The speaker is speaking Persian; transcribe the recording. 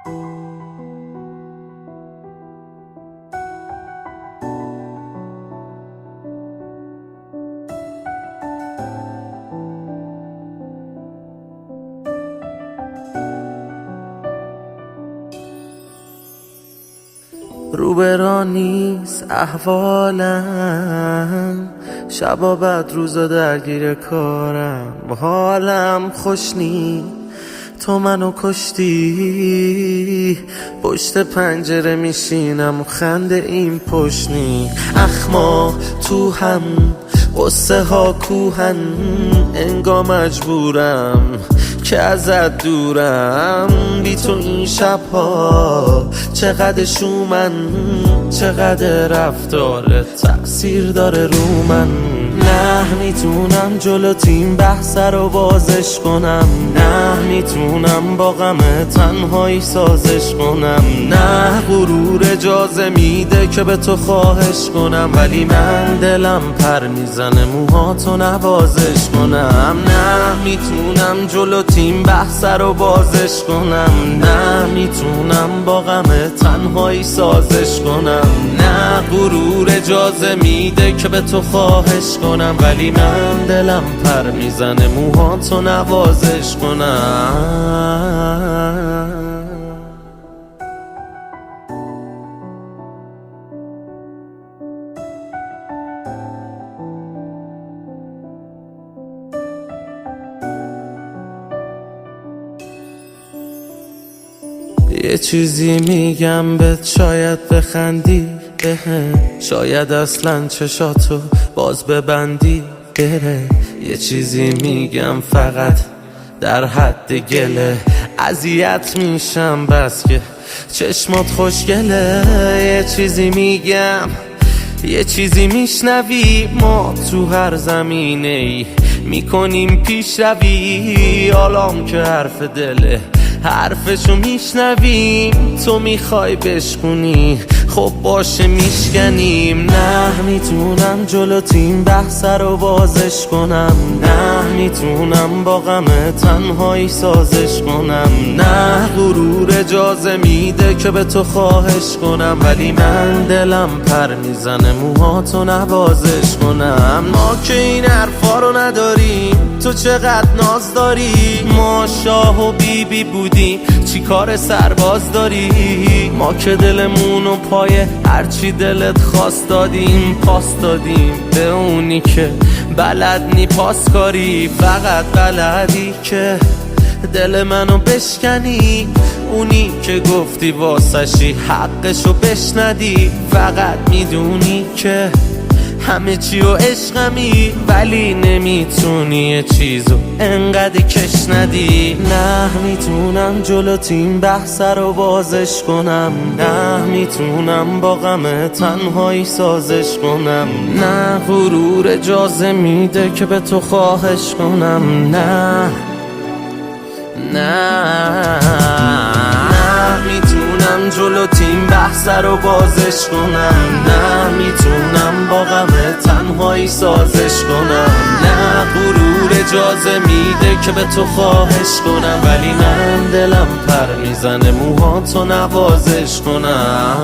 روبرا نیست احوالم، شبا بعد روزا درگیر کارم، حالم خوش نی تو منو کشتی. پشت پنجره میشینم و خنده این پشت نی. اخما تو هم قصه ها کوهن، انگار مجبورم که ازت دورم. بی تو این شبها چقدر شومن، چقدر رفتارت تأثیر داره رو من. نه میتونم جلو تیم بحث رو بازش کنم، نه میتونم با غم تنهایی سازش کنم. نه غرور اجازه میده که به تو خواهش کنم، ولی من دلم پر میزنه موهاتو نوازش کنم. نه میتونم جلو تیم بحث رو بازش کنم، نه میتونم با غم تنهایی سازش کنم. نه غرور اجازه میده که به تو خواهش کنم، ولی من دلم پر میزنه موهاتو نوازش کنم. یه چیزی میگم بهت شاید بخندی بهم، شاید اصلا چشاتو باز ببندی بره. یه چیزی میگم فقط در حد گله، اذیت میشم بس که چشمات خوشگله. یه چیزی میگم یه چیزی میشنوی، ما تو هر زمینه ای میکنیم پیشروی. حالام که حرف دله حرفشو میشنویم، تو میخوای بشکنی خب باشه میشکنیم. نه میتونم جلو تیم بحث رو بازش کنم، نه میتونم با غم تنهایی سازش کنم. نه غرور اجازه میده که به تو خواهش کنم، ولی من دلم پر میزنه موهاتو نوازش کنم. ما که این حرفا رو نداریم، تو چقدر ناز داری. ما شاه و بیبی بودیم، چی کار سرباز داری؟ ما که دلمونو پای هرچی دلت خواست دادیم، پاس دادیم به اونی که بلد نی پاس کاری. فقط بلدی که دل منو بشکنی، اونی که گفتی واسشی حقشو بشندی. فقط میدونی که همه چی و عشقمی، ولی نمیتونی یه چیزو انقدر کش ندی. نه میتونم جلو تیم بحث رو بازش کنم، نه میتونم با غم تنهایی سازش کنم. نه غرور اجازه میده که به تو خواهش کنم. نه میتونم جلو تیم بحث رو بازش کنم، نه میتونم با غم تنهایی سازش کنم. نه غرور اجازه میده که به تو خواهش کنم، ولی من دلم پر میزنه موهاتو نوازش کنم.